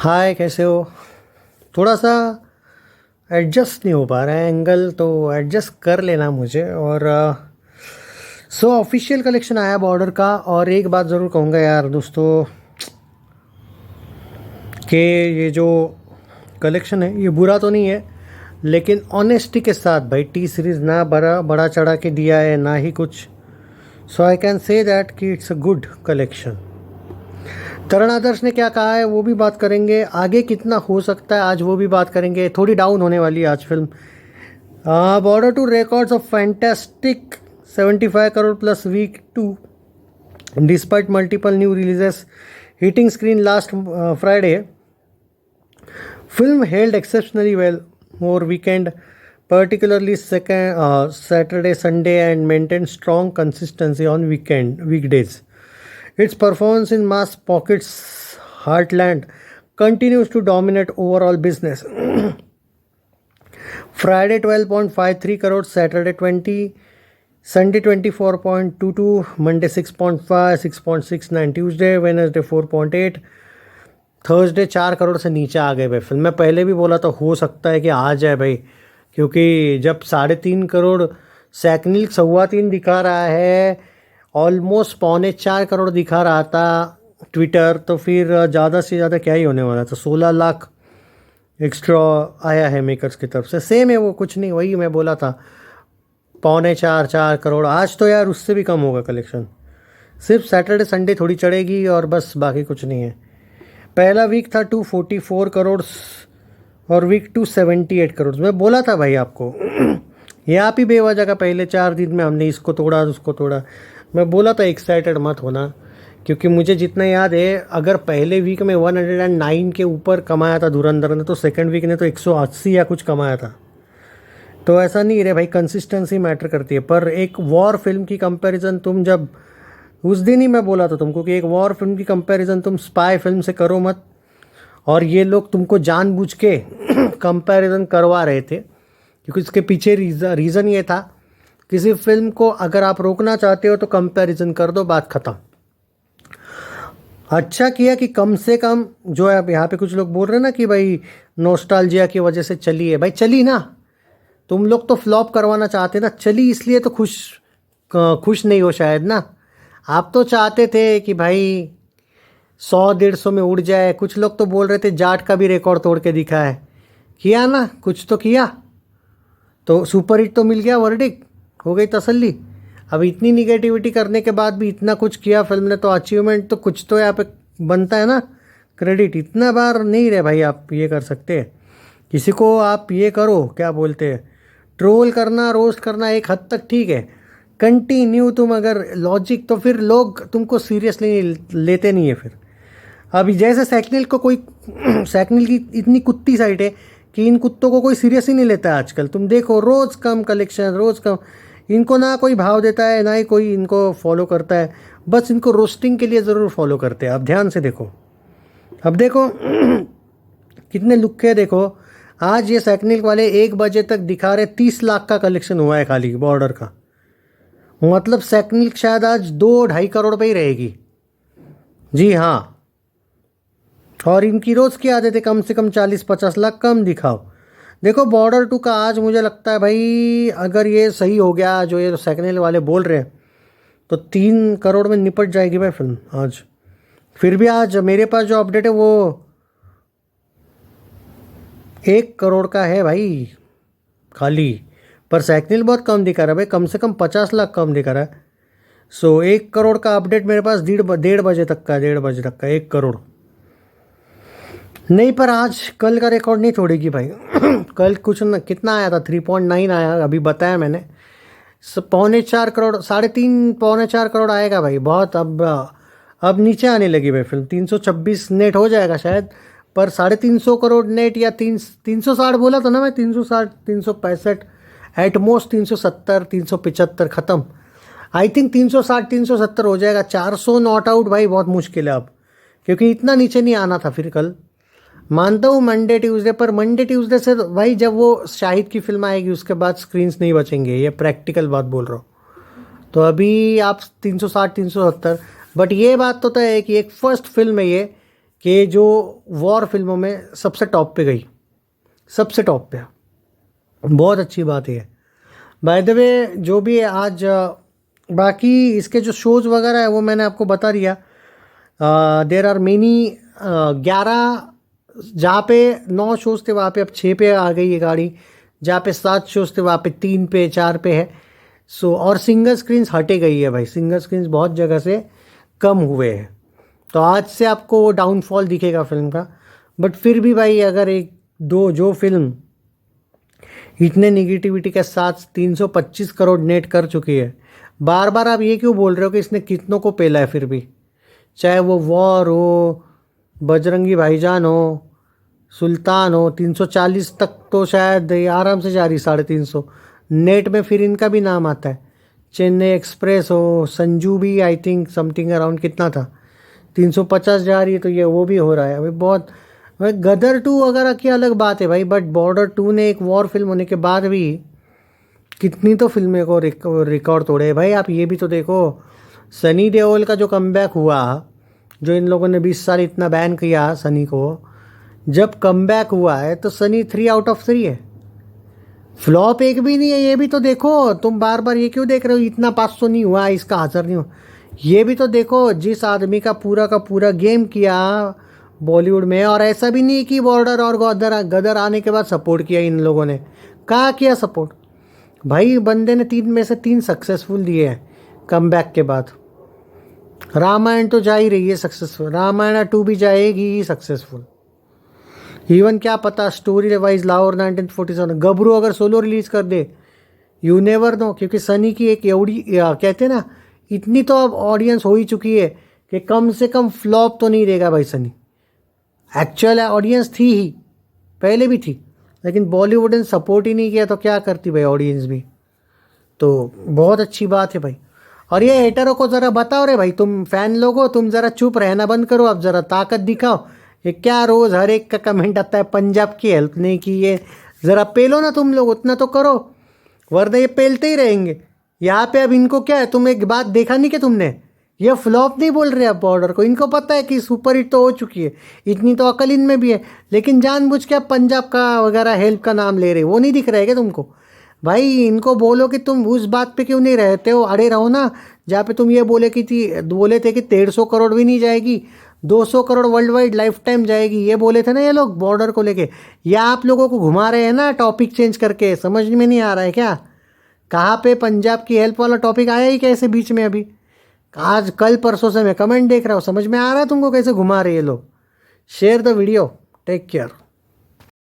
हाय, कैसे हो? थोड़ा सा एडजस्ट नहीं हो पा रहा है एंगल, तो एडजस्ट कर लेना मुझे। और सो ऑफिशियल कलेक्शन आया बॉर्डर का। और एक बात ज़रूर कहूँगा यार दोस्तों, कि ये जो कलेक्शन है ये बुरा तो नहीं है, लेकिन ऑनेस्टी के साथ भाई टी सीरीज़ ना बड़ा बड़ा चढ़ा के दिया है ना ही कुछ। सो आई कैन से दैट कि it's a good collection. Taran Adarsh ने क्या कहा है वो भी बात करेंगे, आगे कितना हो सकता है आज वो भी बात करेंगे। थोड़ी डाउन होने वाली है आज फिल्म। Border two records of fantastic 75 crore plus week 2 despite multiple new releases hitting screen last Friday. Film held exceptionally well over weekend, particularly Saturday, Sunday, and maintained strong consistency on weekdays. Its performance in mass pockets heartland continues to dominate overall business. Friday 12.53 crores, Saturday 20, Sunday 24.22, Monday 6.5, 6.69, Tuesday, Wednesday 4.8, Thursday 4 crore से नीचे आ गए भाई film. मैं पहले भी बोला था हो सकता है कि आ जाए भाई, क्योंकि जब 3.5 करोड़ सैकनिल 3.25 दिखा रहा है, ऑलमोस्ट 3.25 करोड़ दिखा रहा था ट्विटर, तो फिर ज़्यादा से ज़्यादा क्या ही होने वाला था। 16 लाख एक्स्ट्रा आया है मेकर्स की तरफ से। सेम है वो, कुछ नहीं, वही मैं बोला था 4.25 करोड़। आज तो यार उससे भी कम होगा कलेक्शन। सिर्फ सैटरडे संडे थोड़ी चढ़ेगी और बस, बाकी कुछ नहीं है। पहला वीक था 244 करोड़ और वीक 278 करोड़। मैं बोला था भाई आपको ये आप ही बेवजह का पहले 4 दिन में हमने इसको तोड़ा उसको तोड़ा। मैं बोला था एक्साइटेड मत होना, क्योंकि मुझे जितना याद है अगर पहले वीक में 109 के ऊपर कमाया था धुरंधर ने, तो सेकंड वीक ने तो 180 या कुछ कमाया था। तो ऐसा नहीं रहे भाई, कंसिस्टेंसी मैटर करती है। पर एक वॉर फिल्म की कंपैरिजन तुम जब, उस दिन ही मैं बोला था तुमको कि एक वॉर फिल्म की कंपैरिजन तुम स्पाई फिल्म से करो मत। और ये लोग तुमको जानबूझ के कंपैरिजन करवा रहे थे, क्योंकि इसके पीछे रीज़न ये था, किसी फिल्म को अगर आप रोकना चाहते हो तो कंपैरिजन कर दो, बात ख़त्म। अच्छा किया कि कम से कम, जो है यहाँ पे कुछ लोग बोल रहे हैं ना कि भाई नोस्टाल्जिया की वजह से चली है, भाई चली ना। तुम लोग तो फ्लॉप करवाना चाहते ना, चली इसलिए तो खुश नहीं हो शायद ना। आप तो चाहते थे कि भाई 100-150 में उड़ जाए। कुछ लोग तो बोल रहे थे जाट का भी रिकॉर्ड तोड़ के दिखा है। किया ना, कुछ तो किया, तो सुपर हिट तो मिल गया, वर्डिक्ट हो गई तसल्ली। अब इतनी निगेटिविटी करने के बाद भी इतना कुछ किया फिल्म ने, तो अचीवमेंट तो कुछ तो यहाँ पे बनता है ना, क्रेडिट। इतना बार नहीं रहे भाई आप ये कर सकते। किसी को आप ये करो, क्या बोलते हैं, ट्रोल करना, रोस्ट करना एक हद तक ठीक है, कंटिन्यू तुम अगर लॉजिक, तो फिर लोग तुमको सीरियसली लेते नहीं है फिर। अभी जैसे सैकनिल को कोई सैकनिल की इतनी कुत्ती साइट है कि इन कुत्तों को कोई सीरियस ही नहीं लेता आजकल। तुम देखो रोज़ कम कलेक्शन, रोज़ कम, इनको ना कोई भाव देता है ना ही कोई इनको फॉलो करता है, बस इनको रोस्टिंग के लिए ज़रूर फॉलो करते हैं। अब ध्यान से देखो, अब देखो कितने लुक्के देखो। आज ये सैकनिल वाले 1 बजे तक दिखा रहे 30 लाख का कलेक्शन हुआ है खाली बॉर्डर का। मतलब सैकनिल शायद आज 2-2.5 करोड़ पे ही रहेगी। जी हाँ, और इनकी रोज़ की आदत है कम से कम 40-50 लाख कम दिखाओ। देखो बॉर्डर 2 का आज मुझे लगता है भाई, अगर ये सही हो गया जो ये सैकनिल वाले बोल रहे हैं, तो 3 करोड़ में निपट जाएगी भाई फिल्म आज। फिर भी आज मेरे पास जो अपडेट है वो 1 करोड़ का है भाई खाली। पर सैकनिल बहुत कम दिखा रहा है भाई, कम से कम 50 लाख कम दिखा रहा है। सो 1 करोड़ का अपडेट मेरे पास 1:30 बजे तक का, 1:30 बजे तक का 1 करोड़ नहीं। पर आज कल का रिकॉर्ड नहीं छोड़ेगी भाई कल कुछ न, कितना आया था, 3.9 आया, अभी बताया मैंने। 3.25 करोड़, 3.5 4.25 करोड़ आएगा भाई, बहुत। अब नीचे आने लगी भाई फिल्म। 326 नेट हो जाएगा शायद, पर 350 करोड़ नेट, या 360 बोला था ना मैं, 360, 365, एटमोस्ट 370, 375 ख़त्म। आई थिंक 360, 370 हो जाएगा। 400 नॉट आउट भाई बहुत मुश्किल है अब, क्योंकि इतना नीचे नहीं आना था फिर कल। मानता हूँ मंडे ट्यूसडे, पर मंडे ट्यूसडे से भाई जब वो शाहिद की फिल्म आएगी उसके बाद स्क्रीन्स नहीं बचेंगे, ये प्रैक्टिकल बात बोल रहा हूँ। तो अभी आप 360, 370, बट ये बात तो तय है कि एक फर्स्ट फिल्म है ये कि जो वॉर फिल्मों में सबसे टॉप पे गई, सबसे टॉप पे। बहुत अच्छी बात है। बाय द वे जो भी है आज बाकी इसके जो शोज़ वगैरह है वो मैंने आपको बता दिया। देर आर मेनी 11 जहाँ पे 9 शोज़ थे वहाँ पे अब 6 पे आ गई है गाड़ी, जहाँ पे 7 शोज़ थे वहाँ पे 3 पे 4 पे है। सो और सिंगल स्क्रीन्स हटे गई है भाई, सिंगल स्क्रीन्स बहुत जगह से कम हुए हैं। तो आज से आपको डाउनफॉल दिखेगा फिल्म का। बट फिर भी भाई अगर एक दो जो फिल्म इतने निगेटिविटी के साथ 325 करोड़ नेट कर चुकी है, बार बार आप ये क्यों बोल रहे हो कि इसने कितनों को पेला है? फिर भी चाहे वो वॉर हो, बजरंगी भाईजान हो, सुल्तान हो, 340 तक तो शायद आराम से जा रही, 350 नेट में फिर इनका भी नाम आता है। चेन्नई एक्सप्रेस हो, संजू भी आई थिंक समथिंग अराउंड कितना था, 350 जा रही है, तो ये वो भी हो रहा है अभी बहुत। भाई गदर 2 वगैरह की अलग बात है भाई, बट बॉर्डर 2 ने एक वॉर फिल्म होने के बाद भी कितनी तो फिल्में को रिकॉर्ड तोड़े भाई। आप ये भी तो देखो, सनी देओल का जो कमबैक हुआ, जो इन लोगों ने 20 साल इतना बैन किया सनी को, जब कमबैक हुआ है तो सनी 3 आउट ऑफ 3 है, फ्लॉप एक भी नहीं है। ये भी तो देखो, तुम बार बार ये क्यों देख रहे हो इतना 500 नहीं हुआ, इसका 1000 नहीं हुआ? ये भी तो देखो, जिस आदमी का पूरा गेम किया बॉलीवुड में, और ऐसा भी नहीं कि बॉर्डर और गदर आने के बाद सपोर्ट किया इन लोगों ने, कहाँ किया सपोर्ट भाई? बंदे ने 3 में से 3 सक्सेसफुल दिए हैं कमबैक के बाद। रामायण तो जा ही रही है सक्सेसफुल, रामायण 2 भी जाएगी ही सक्सेसफुल। इवन क्या पता स्टोरी वाइज लाहौर 1947 गबरू अगर सोलो रिलीज कर दे, यू नेवर नो। क्योंकि सनी की एक एवड़ी कहते हैं ना, इतनी तो अब ऑडियंस हो ही चुकी है कि कम से कम फ्लॉप तो नहीं देगा भाई सनी। एक्चुअल ऑडियंस थी ही, पहले भी थी, लेकिन बॉलीवुड ने सपोर्ट ही नहीं किया तो क्या करती भाई ऑडियंस भी। तो बहुत अच्छी बात है भाई। और ये हेटरों को ज़रा बताओ रे भाई, तुम फैन लोग हो, तुम ज़रा चुप रहना बंद करो, अब ज़रा ताकत दिखाओ। ये क्या रोज़ हर एक का कमेंट आता है पंजाब की हेल्प नहीं की, ये ज़रा पेलो ना तुम लोग, उतना तो करो, वरना ये पेलते ही रहेंगे। यहाँ पे अब इनको क्या है, तुम एक बात देखा नहीं कि तुमने, ये फ्लॉप नहीं बोल रहे अब बॉर्डर को, इनको पता है कि सुपर हिट तो हो चुकी है, इतनी तो अकल इनमें भी है, लेकिन जानबूझ के अब पंजाब का वगैरह हेल्प का नाम ले रहे, वो नहीं दिख रहा है क्या तुमको? भाई इनको बोलो कि तुम उस बात पे क्यों नहीं रहते हो, अड़े रहो ना जहाँ पे तुम ये बोले थे कि 150 करोड़ भी नहीं जाएगी, 200 crore world wide life time जाएगी, ये बोले थे ना ये लोग बॉर्डर को लेके। या आप लोगों को घुमा रहे हैं ना टॉपिक चेंज करके, समझ में नहीं आ रहा है क्या? कहाँ पे पंजाब की हेल्प वाला टॉपिक आया ही कैसे बीच में? अभी आज कल परसों से मैं कमेंट देख रहा हूँ, समझ में आ रहा है तुमको कैसे घुमा रहे हैं ये लोग? Share the video, take care.